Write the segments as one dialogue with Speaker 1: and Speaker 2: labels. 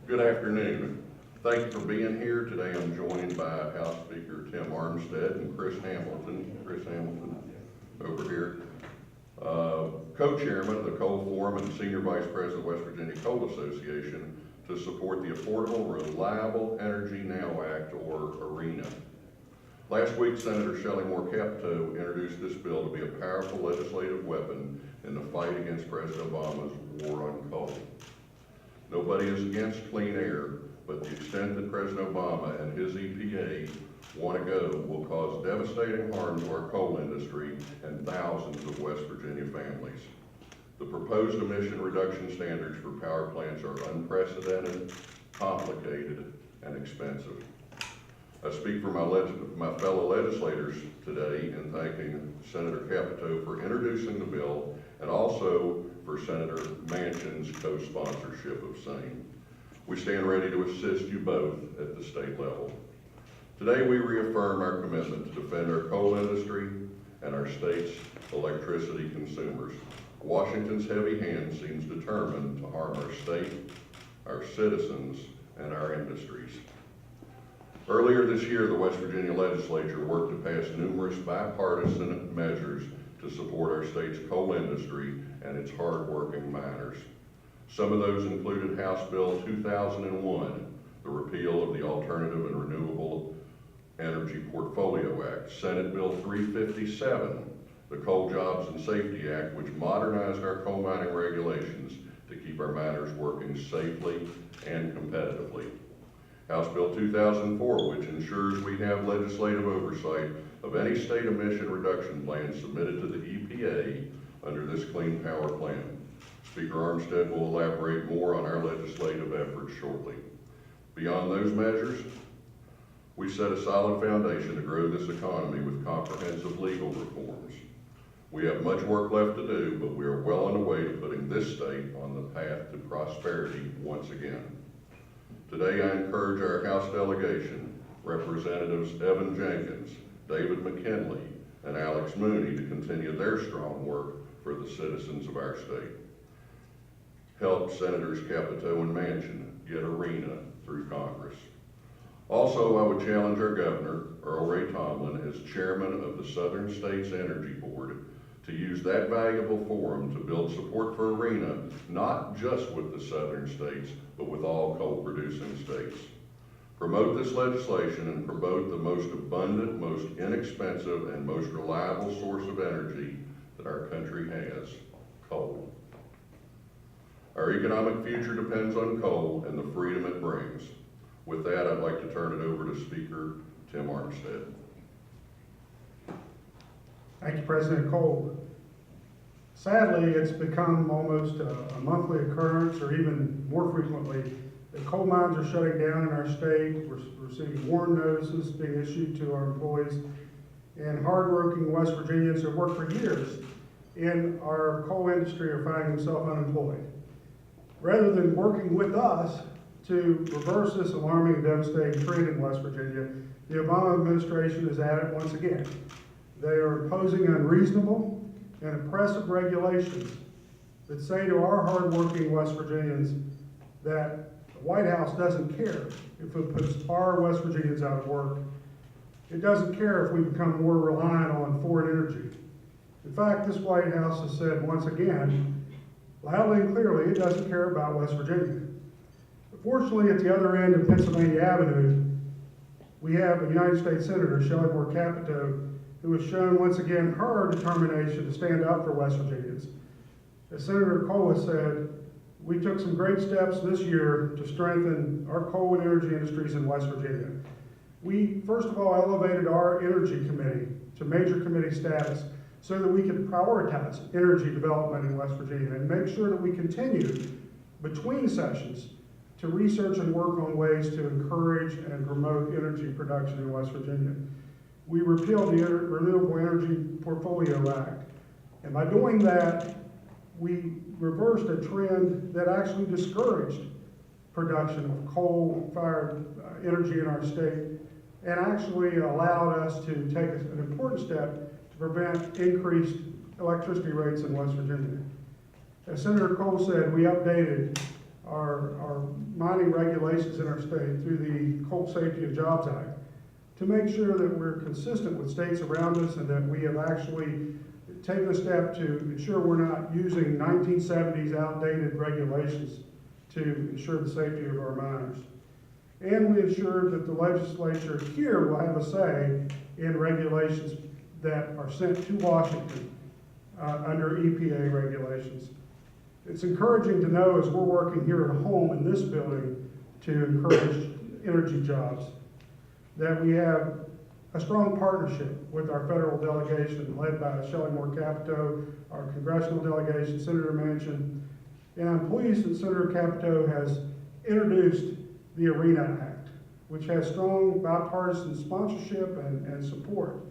Speaker 1: Good afternoon. Thank you for being here. Today I'm joined by House Speaker Tim Armstead and Chris Hamilton. Over here. Co-chairman of the Coal Forum and Senior Vice President of West Virginia Coal Association to support the Affordable Reliable Energy Now Act, or ARENA. Last week, Senator Shelley Moore Capito introduced this bill to be a powerful legislative weapon in the fight against President Obama's war on coal. Nobody is against clean air, but the extent that President Obama and his EPA want to go will cause devastating harm to our coal industry and thousands of West Virginia families. The proposed emission reduction standards for power plants are unprecedented, complicated, and expensive. I speak for my fellow legislators today in thanking Senator Capito for introducing the bill and also for Senator Manchin's co-sponsorship of same. We stand ready to assist you both at the state level. Today we reaffirm our commitment to defend our coal industry and our state's electricity consumers. Washington's heavy hand seems determined to harm our state, our citizens, and our industries. Earlier this year, the West Virginia legislature worked to pass numerous bipartisan measures to support our state's coal industry and its hard-working miners. Some of those included House Bill 2001, the repeal of the Alternative and Renewable Energy Portfolio Act, Senate Bill 357, the Coal Jobs and Safety Act, which modernized our coal mining regulations to keep our miners working safely and competitively. House Bill 2004, which ensures we have legislative oversight of any state emission reduction plan submitted to the EPA under this Clean Power Plan. Speaker Armstead will elaborate more on our legislative efforts shortly. Beyond those measures, we set a solid foundation to grow this economy with comprehensive legal reforms. We have much work left to do, but we are well on the way to putting this state on the path to prosperity once again. Today I encourage our House delegation, Representatives Evan Jenkins, David McKinley, and Alex Mooney, to continue their strong work for the citizens of our state. Help Senators Capito and Manchin get ARENA through Congress. Also, I would challenge our Governor, Earl Ray Tomblin, as chairman of the Southern States Energy Board, to use that valuable forum to build support for ARENA, not just with the southern states, but with all coal-producing states. Promote this legislation and promote the most abundant, most inexpensive, and most reliable source of energy that our country has, coal. Our economic future depends on coal and the freedom it brings. With that, I'd like to turn it over to Speaker Tim Armstead.
Speaker 2: Thank you, President Cole. Sadly, it's become almost a monthly occurrence, or even more frequently, that coal mines are shutting down in our state. We're receiving warning notices being issued to our employees, and hardworking West Virginians who have worked for years in our coal industry are finding themselves unemployed. Rather than working with us to reverse this alarming and devastating trend in West Virginia, the Obama administration is at it once again. They are imposing unreasonable and oppressive regulations that say to our hardworking West Virginians that the White House doesn't care if it puts our West Virginians out of work. It doesn't care if we become more reliant on foreign energy. In fact, this White House has said once again, loudly and clearly, it doesn't care about West Virginia. Fortunately, at the other end of Pennsylvania Avenue, we have a United States Senator, Shelley Moore Capito, who has shown once again her determination to stand up for West Virginians. As Senator Cole has said, we took some great steps this year to strengthen our coal and energy industries in West Virginia. We, first of all, elevated our energy committee to major committee status so that we could prioritize energy development in West Virginia and make sure that we continue between sessions to research and work on ways to encourage and promote energy production in West Virginia. We repealed the Renewable Energy Portfolio Act, and by doing that, we reversed a trend that actually discouraged production of coal-fired energy in our state and actually allowed us to take an important step to prevent increased electricity rates in West Virginia. As Senator Cole said, we updated our mining regulations in our state through the Coal Safety of Jobs Act to make sure that we're consistent with states around us and that we have actually taken a step to ensure we're not using 1970s outdated regulations to ensure the safety of our miners. And we ensure that the legislature here will have a say in regulations that are sent to Washington under EPA regulations. It's encouraging to know as we're working here at home in this building to encourage energy jobs that we have a strong partnership with our federal delegation led by Shelley Moore Capito, our congressional delegation, Senator Manchin. And I'm pleased that Senator Capito has introduced the ARENA Act, which has strong bipartisan sponsorship and support.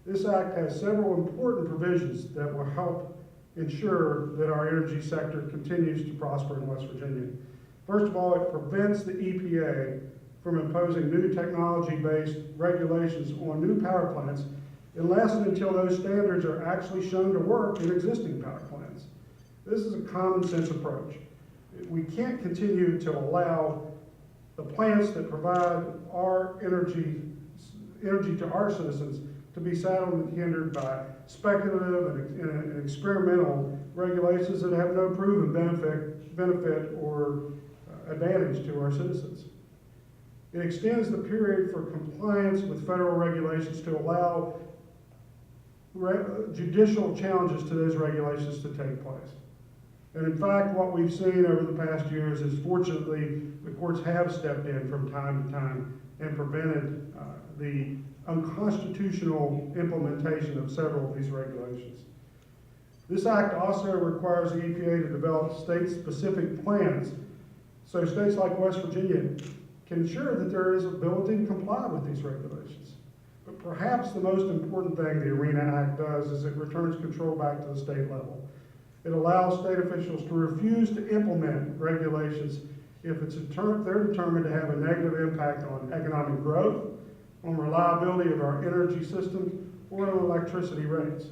Speaker 2: This act has several important provisions that will help ensure that our energy sector continues to prosper in West Virginia. First of all, it prevents the EPA from imposing new technology-based regulations on new power plants unless and until those standards are actually shown to work in existing power plants. This is a common sense approach. We can't continue to allow the plants that provide our energy to our citizens to be saddled and hindered by speculative and experimental regulations that have no proven benefit or advantage to our citizens. It extends the period for compliance with federal regulations to allow judicial challenges to those regulations to take place. And in fact, what we've seen over the past years is fortunately the courts have stepped in from time to time and prevented the unconstitutional implementation of several of these regulations. This act also requires the EPA to develop state-specific plans so states like West Virginia can ensure that there is ability to comply with these regulations. But perhaps the most important thing the ARENA Act does is it returns control back to the state level. It allows state officials to refuse to implement regulations if they're determined to have a negative impact on economic growth, on reliability of our energy system, or on electricity rates.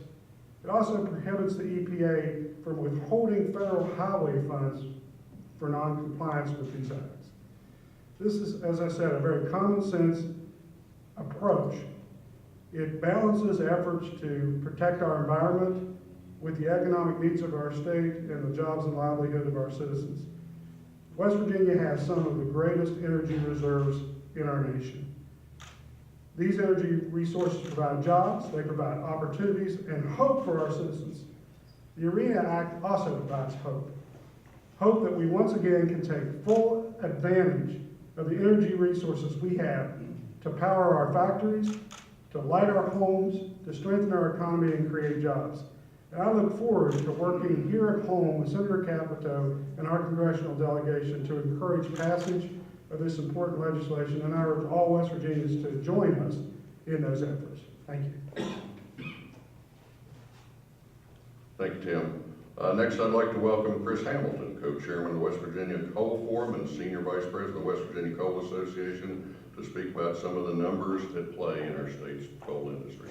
Speaker 2: It also prohibits the EPA from withholding federal highway funds for non-compliance with these acts. This is, as I said, a very common sense approach. It balances efforts to protect our environment with the economic needs of our state and the jobs and livelihood of our citizens. West Virginia has some of the greatest energy reserves in our nation. These energy resources provide jobs, they provide opportunities and hope for our citizens. The ARENA Act also provides hope. Hope that we once again can take full advantage of the energy resources we have to power our factories, to light our homes, to strengthen our economy and create jobs. And I look forward to working here at home with Senator Capito and our congressional delegation to encourage passage of this important legislation, and I urge all West Virginians to join us in those efforts. Thank you.
Speaker 1: Thank you, Tim. Next, I'd like to welcome Chris Hamilton, co-chairman of the West Virginia Coal Forum and senior vice president of the West Virginia Coal Association, to speak about some of the numbers at play in our state's coal industry.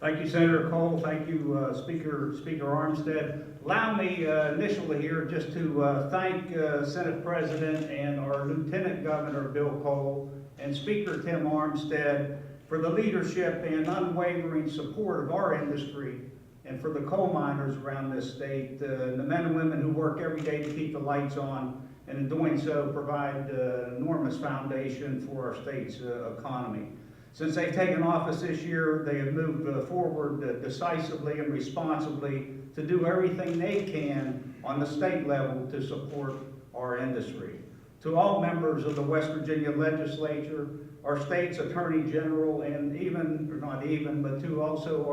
Speaker 3: Thank you, Senator Cole. Thank you, Speaker Armstead. Allow me initially here just to thank Senate President and our Lieutenant Governor, Bill Cole, and Speaker Tim Armstead for the leadership and unwavering support of our industry and for the coal miners around this state, the men and women who work every day to keep the lights on, and in doing so provide an enormous foundation for our state's economy. Since they've taken office this year, they have moved forward decisively and responsibly to do everything they can on the state level to support our industry. To all members of the West Virginia legislature, our state's attorney general, and to also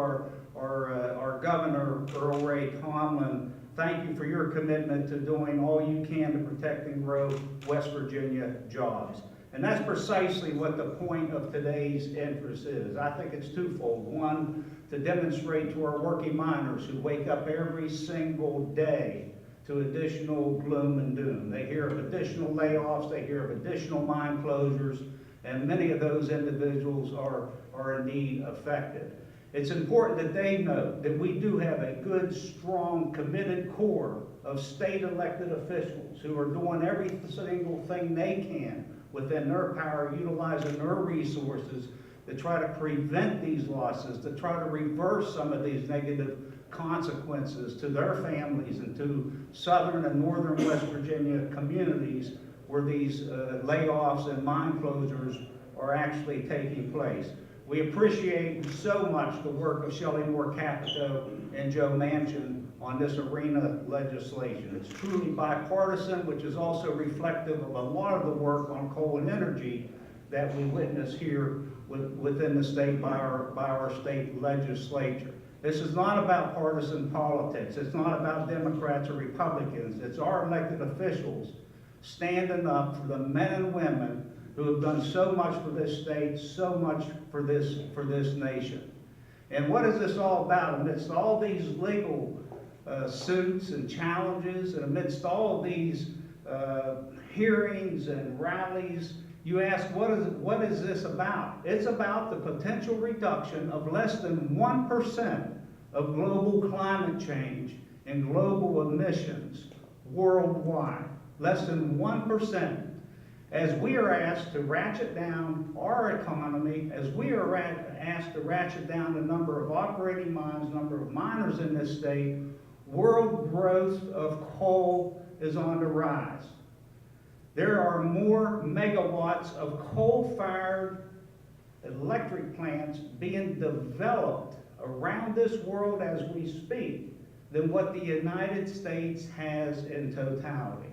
Speaker 3: our governor, Earl Ray Tomlin, thank you for your commitment to doing all you can to protect and grow West Virginia jobs. And that's precisely what the point of today's interest is. I think it's twofold. One, to demonstrate to our working miners who wake up every single day to additional gloom and doom. They hear of additional layoffs, they hear of additional mine closures, and many of those individuals are indeed affected. It's important that they know that we do have a good, strong, committed core of state elected officials who are doing every single thing they can within their power, utilizing their resources to try to prevent these losses, to try to reverse some of these negative consequences to their families and to southern and northern West Virginia communities where these layoffs and mine closures are actually taking place. We appreciate so much the work of Shelley Moore Capito and Joe Manchin on this arena legislation. It's truly bipartisan, which is also reflective of a lot of the work on coal and energy that we witness here within the state by our state legislature. This is not about partisan politics. It's not about Democrats or Republicans. It's our elected officials standing up for the men and women who have done so much for this state, so much for this nation. And what is this all about? Amidst all these legal suits and challenges, and amidst all of these hearings and rallies, you ask, what is this about? It's about the potential reduction of less than 1% of global climate change and global emissions worldwide. Less than 1%. As we are asked to ratchet down our economy, as we are asked to ratchet down the number of operating mines, number of miners in this state, world growth of coal is on the rise. There are more megawatts of coal-fired electric plants being developed around this world as we speak than what the United States has in totality.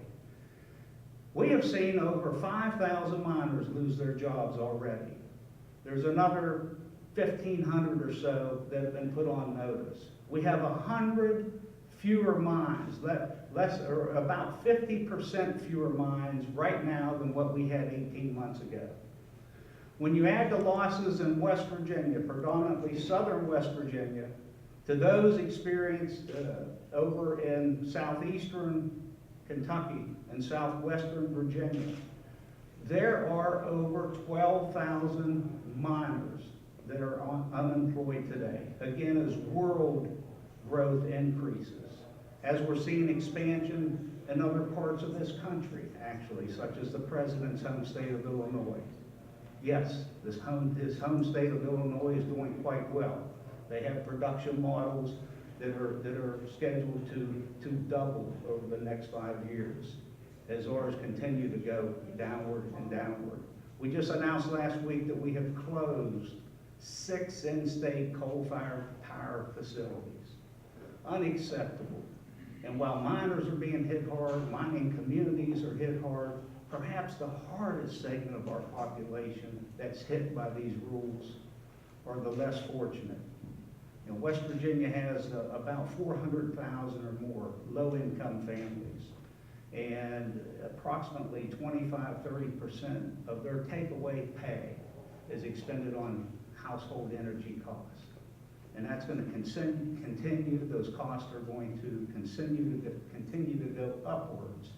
Speaker 3: We have seen over 5,000 miners lose their jobs already. There's another 1,500 or so that have been put on notice. We have 100 fewer mines, or about 50% fewer mines right now than what we had 18 months ago. When you add the losses in West Virginia, predominantly southern West Virginia, to those experienced over in southeastern Kentucky and southwestern Virginia, there are over 12,000 miners that are unemployed today. Again, as world growth increases, as we're seeing expansion in other parts of this country, actually, such as the president's home state of Illinois. Yes, his home state of Illinois is doing quite well. They have production models that are scheduled to double over the next 5 years as ours continue to go downward and downward. We just announced last week that we have closed 6 in-state coal-fired power facilities. Unacceptable. And while miners are being hit hard, mining communities are hit hard, perhaps the hardest segment of our population that's hit by these rules are the less fortunate. You know, West Virginia has about 400,000 or more low-income families, and approximately 25–30% of their takeaway pay is expended on household energy costs. And that's going to continue, those costs are going to continue to go upwards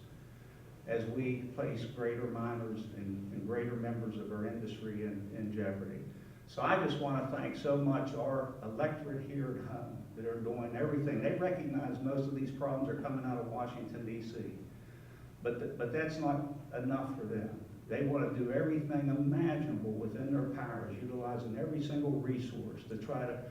Speaker 3: as we place greater miners and greater members of our industry in jeopardy. So I just want to thank so much our electorate here at home that are doing everything. They recognize most of these problems are coming out of Washington, D.C. But that's not enough for them. They want to do everything imaginable within their powers, utilizing every single resource to try to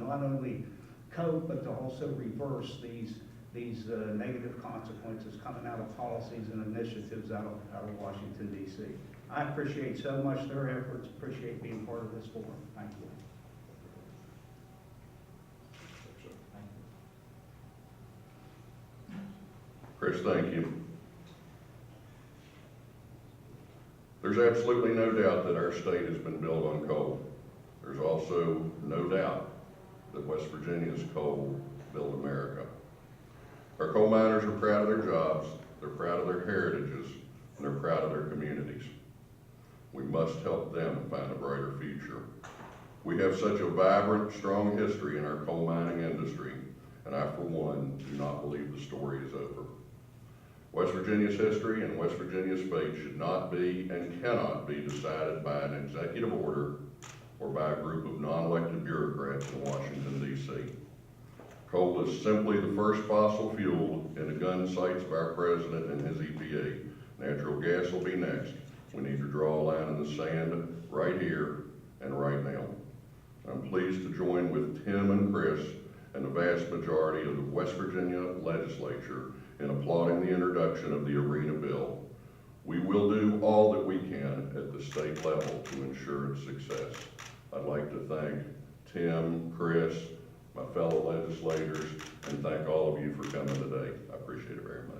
Speaker 3: not only cope, but to also reverse these negative consequences coming out of policies and initiatives out of Washington, D.C. I appreciate so much their efforts, appreciate being part of this forum. Thank you.
Speaker 1: Chris, thank you. There's absolutely no doubt that our state has been built on coal. There's also no doubt that West Virginia's coal built America. Our coal miners are proud of their jobs, they're proud of their heritages, and they're proud of their communities. We must help them find a brighter future. We have such a vibrant, strong history in our coal mining industry, and I, for one, do not believe the story is over. West Virginia's history and West Virginia's fate should not be and cannot be decided by an executive order or by a group of non-elected bureaucrats in Washington, D.C. Coal is simply the first fossil fuel in the gun sights of our president and his EPA. Natural gas will be next. We need to draw a line in the sand right here and right now. I'm pleased to join with Tim and Chris and the vast majority of the West Virginia legislature in applauding the introduction of the ARENA bill. We will do all that we can at the state level to ensure its success. I'd like to thank Tim, Chris, my fellow legislators, and thank all of you for coming today. I appreciate it very much.